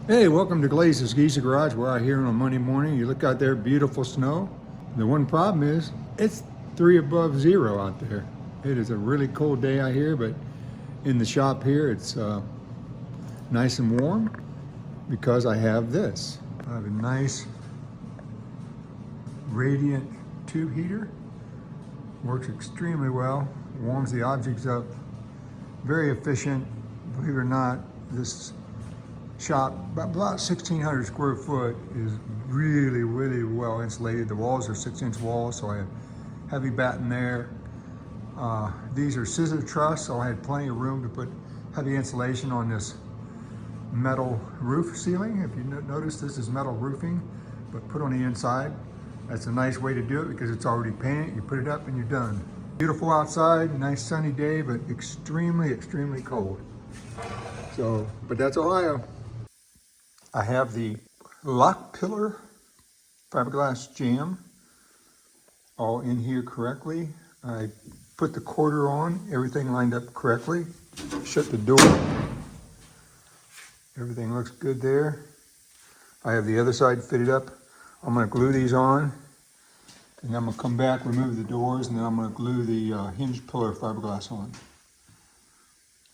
Hey, welcome to Glaze's Geese Garage. We're out here on a Monday morning. You look out there, beautiful snow. The one problem is it's 3 above zero out there. It is a really cold day out here, but in the shop here, it's nice and warm because I have this. I have a nice radiant tube heater. Works extremely well, warms the objects up. Very efficient. Believe it or not, this shop, about 1,600 square foot, is really well insulated. The walls are 6-inch walls, so I have heavy batten there. These are scissor truss, so I had plenty of room to put heavy insulation on this metal roof ceiling. If you notice, this is metal roofing, but put on the inside. That's a nice way to do it because it's already painted. You put it up and you're done. Beautiful outside, nice sunny day, but extremely cold. So, but that's Ohio. I have the lock pillar fiberglass jamb all in here correctly. I put the quarter on, everything lined up correctly. Shut the door. Everything looks good there. I have the other side fitted up. I'm gonna glue these on, and I'm gonna come back, remove the doors, and then I'm gonna glue the Hinge-Pillar fiberglass on.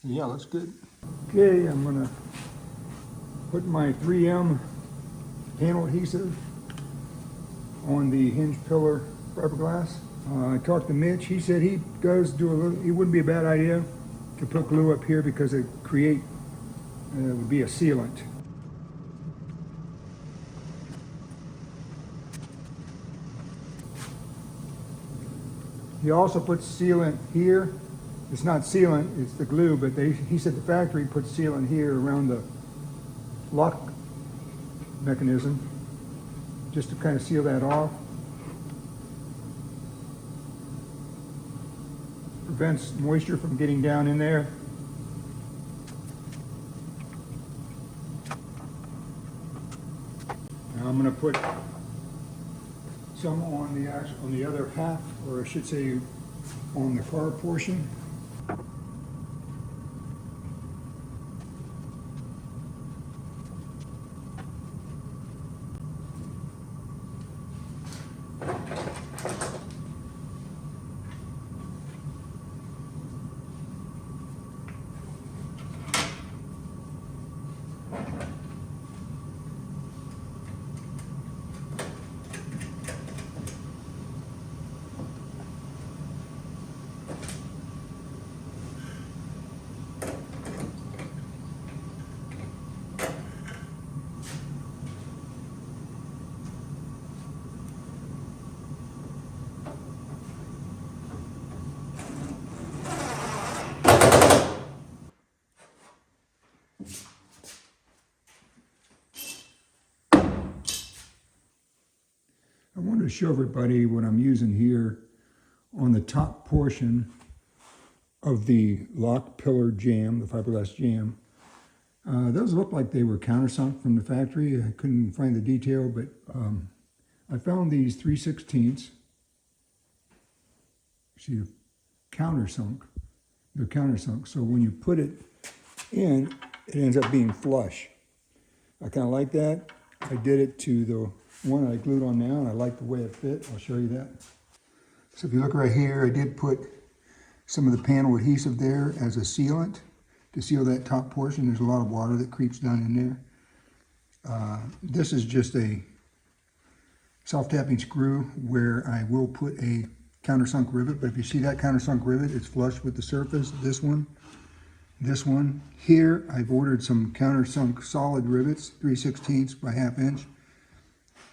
Yeah, looks good. Okay, I'm gonna put my 3M panel adhesive on the Hinge-Pillar fiberglass. I talked to Mitch. He said he does do a little, it wouldn't be a bad idea to put glue up here because it would be a sealant. He also puts sealant here. It's not sealant, it's the glue, but he said the factory puts sealant here around the lock mechanism just to kind of seal that off. Prevents moisture from getting down in there. Now I'm going to put some on the other half, or I should say on the car portion. I wanted to show everybody what I'm using here on the top portion of the lock pillar jamb, the fiberglass jamb. Those look like they were countersunk from the factory. I couldn't find the detail, but I found these 3/16. See, countersunk. They're countersunk. So when you put it in, it ends up being flush. I kind of like that. I did it to the one I glued on now, and I like the way it fit. I'll show you that. So if you look right here, I did put some of the panel adhesive there as a sealant to seal that top portion. There's a lot of water that creeps down in there. This is just a self-tapping screw where I will put a countersunk rivet, but if you see that countersunk rivet, it's flush with the surface. This one. Here, I've ordered some countersunk solid rivets, 3/16 by 1/2 inch.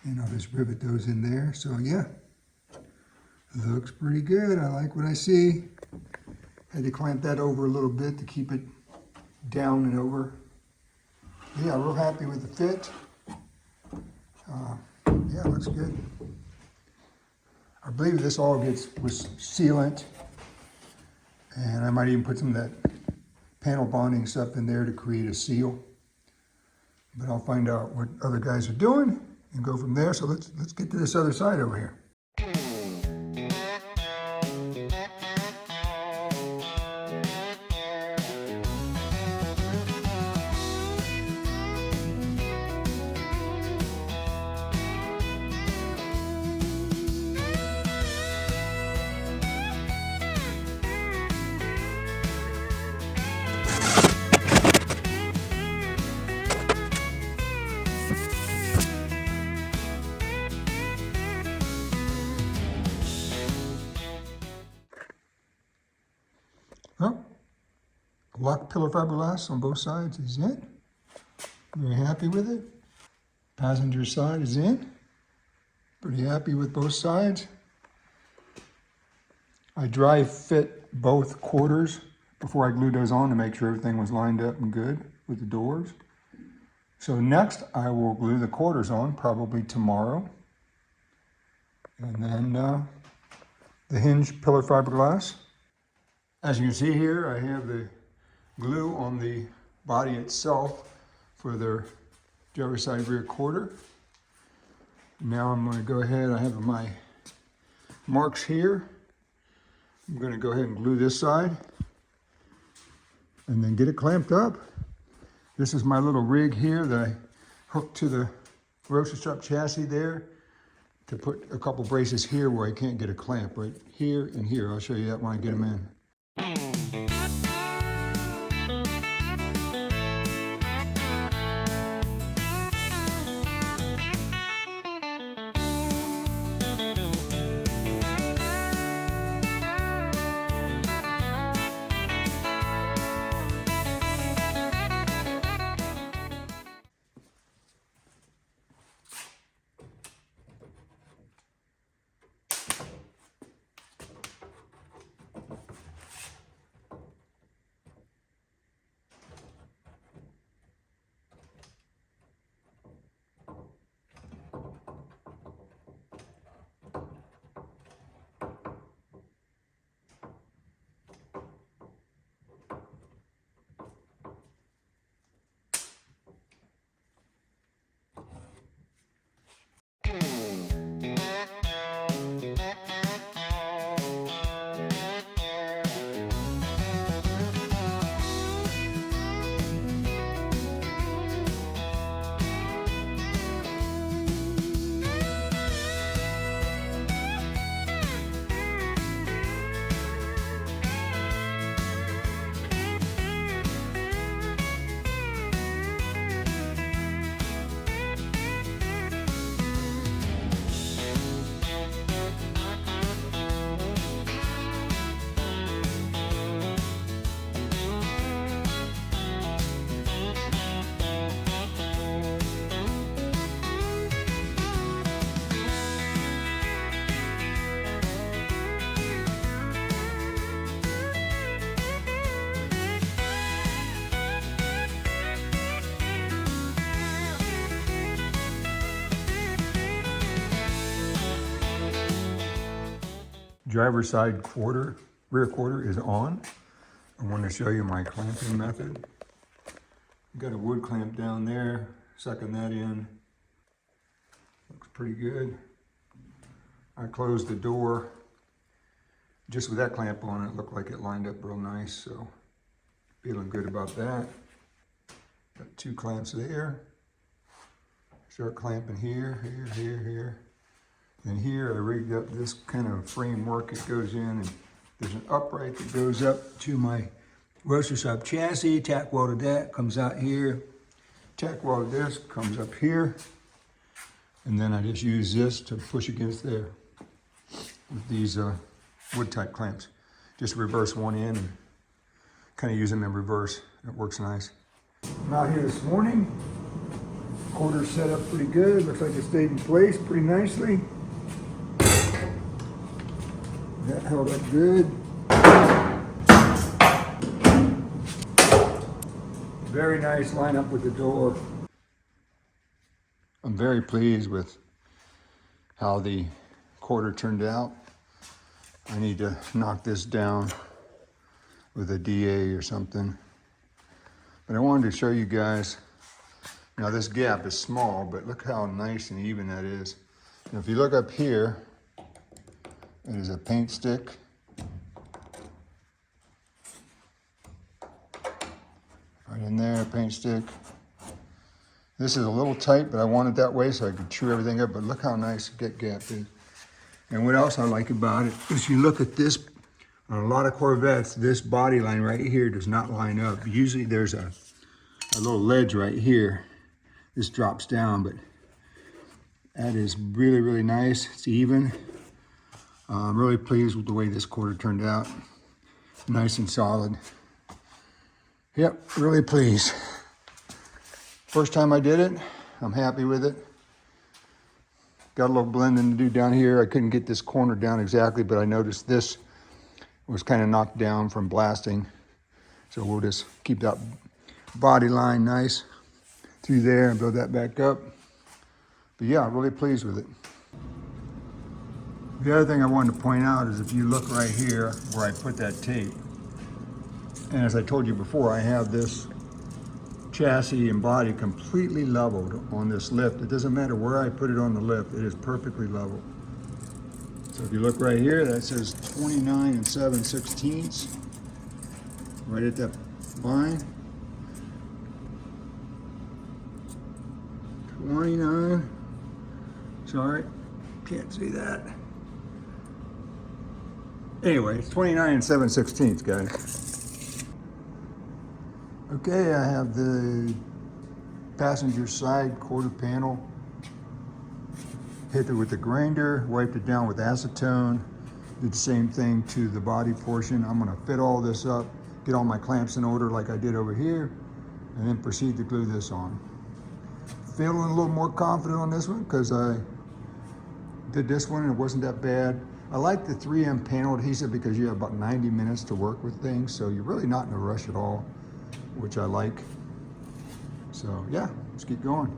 And I'll just rivet those in there. So yeah, looks pretty good. I like what I see. Had to clamp that over a little bit to keep it down and over. Yeah, real happy with the fit. Yeah, looks good. I believe this all gets with sealant. And I might even put some of that panel bonding stuff in there to create a seal. But I'll find out what other guys are doing and go from there. So let's get to this other side over here. block pillar fiberglass on both sides is in. Very happy with it. Passenger side is in. Pretty happy with both sides. I dry fit both quarters before I glued those on to make sure everything was lined up and good with the doors. So next I will glue the quarters on probably tomorrow. And then the hinge pillar fiberglass. As you can see here, I have the glue on the body itself for the driver's side rear quarter. Now I'm going to go ahead, I have my marks here. I'm going to go ahead and glue this side and then get it clamped up. This is my little rig here that I hooked to the roaster strap chassis there to put a couple braces here where I can't get a clamp, right here and here. I'll show you that when I get them in. Driver's side quarter, rear quarter is on. I want to show you my clamping method. Got a wood clamp down there, sucking that in. Looks pretty good. I closed the door. Just with that clamp on it, looked like it lined up real nice, so feeling good about that. Got 2 clamps there. Start clamping here, here. And here I rigged up this kind of framework. It goes in and there's an upright that goes up to my roaster strap chassis. Tack welded that, comes out here. Tack welded this, comes up here. And then I just use this to push against there with these wood type clamps. Just reverse one in and kind of use them in reverse. It works nice. I'm out here this morning. Quarter's set up pretty good. Looks like it stayed in place pretty nicely. That held up good. Very nice line up with the door. I'm very pleased with how the quarter turned out. I need to knock this down with a DA or something. But I wanted to show you guys, now this gap is small, but look how nice and even that is. Now if you look up here, it is a paint stick. Right in there, paint stick. This is a little tight, but I want it that way so I can chew everything up, but look how nice the gap is. And what else I like about it is you look at this, on a lot of Corvettes, this body line right here does not line up. Usually there's a little ledge right here. This drops down, but that is really, really nice. It's even. I'm really pleased with the way this quarter turned out. Nice and solid. Yep, really pleased. First time I did it, I'm happy with it. Got a little blending to do down here. I couldn't get this corner down exactly, but I noticed this was kind of knocked down from blasting. So we'll just keep that body line nice through there and build that back up. But yeah, really pleased with it. The other thing I wanted to point out is if you look right here where I put that tape, and as I told you before, I have this chassis and body completely leveled on this lift. It doesn't matter where I put it on the lift, it is perfectly level. So if you look right here, that says 29 7/16, right at that line. 29, sorry, can't see that. Anyway, it's 29 7/16, guys. Okay, I have the passenger side quarter panel. Hit it with the grinder, wiped it down with acetone. Did the same thing to the body portion. I'm gonna fit all this up, get all my clamps in order like I did over here, and then proceed to glue this on. Feeling a little more confident on this one because I did this one and it wasn't that bad. I like the 3M panel adhesive because you have about 90 minutes to work with things, so you're really not in a rush at all, which I like. So yeah, let's keep going.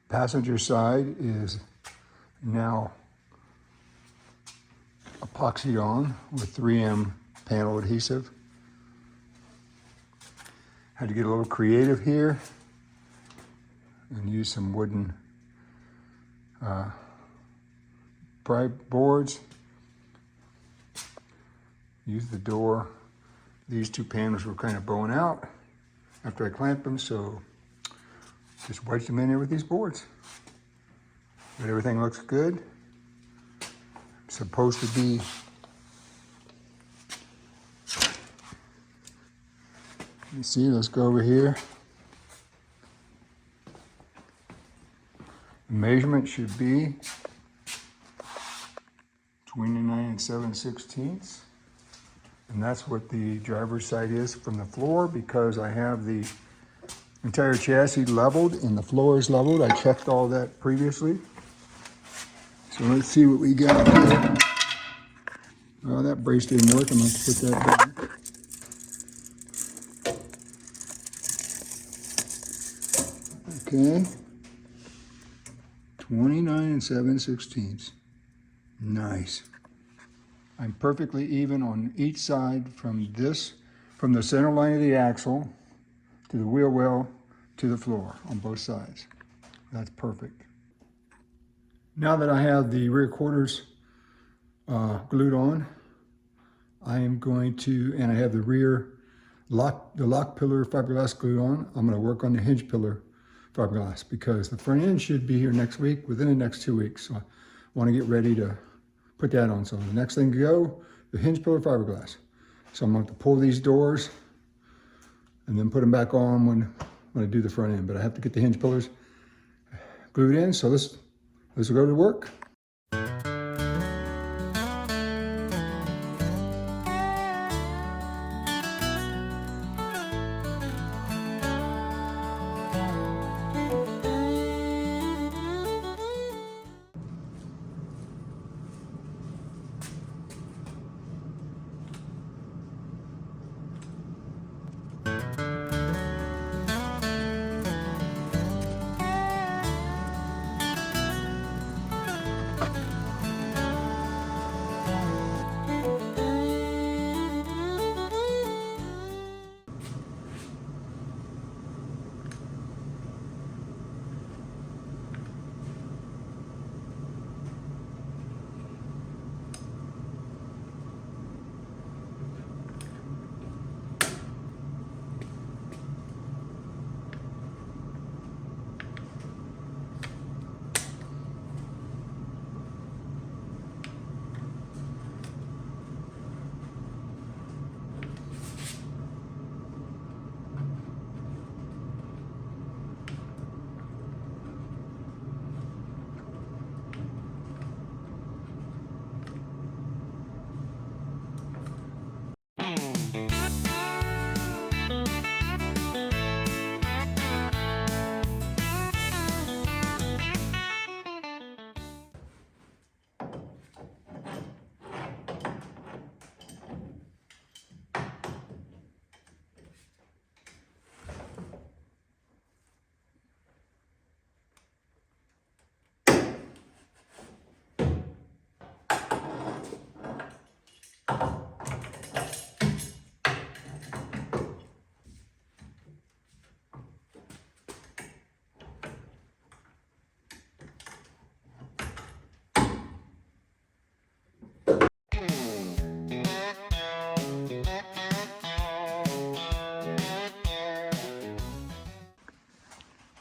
Passenger side is now epoxied on with 3M panel adhesive. Had to get a little creative here and use some wooden pry boards. Use the door. These two panels were kind of bowing out after I clamped them, so just wedged them in there with these boards. But everything looks good. It's supposed to be let me see, let's go over here. The measurement should be 29 7/16. And that's what the driver's side is from the floor, because I have the Entire chassis leveled and the floor is leveled. I checked all that previously. So let's see what we got here. Oh, that brace didn't work. I'm going to put that back. Okay. 29 7/16. Nice. I'm perfectly even on each side from the center line of the axle to the wheel well to the floor on both sides. That's perfect. Now that I have the rear quarters glued on, I am going to, and I have the rear the lock pillar fiberglass glued on, I'm going to work on the hinge pillar fiberglass because the front end should be here next week, within the next 2 weeks. So I want to get ready to put that on. So the next thing to go, the hinge pillar fiberglass. So I'm going to have to pull these doors and then put them back on when I do the front end. But I have to get the hinge pillars glued in. So let's go to work.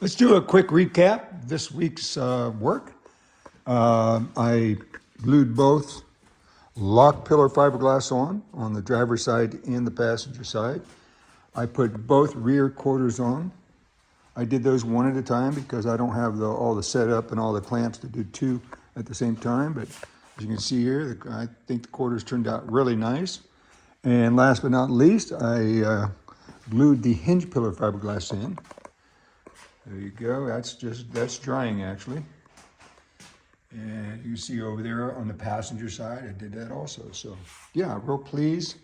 Let's do a quick recap this week's work. I glued both lock pillar fiberglass on the driver's side and the passenger side. I put both rear quarters on. I did those one at a time because I don't have all the setup and all the clamps to do two at the same time. But as you can see here, I think the quarters turned out really nice. And last but not least, I glued the hinge pillar fiberglass in. There you go. That's drying actually. And you can see over there on the passenger side, I did that also. So yeah, real pleased.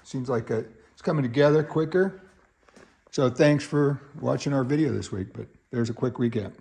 Seems like it's coming together quicker. So thanks for watching our video this week, but there's a quick recap.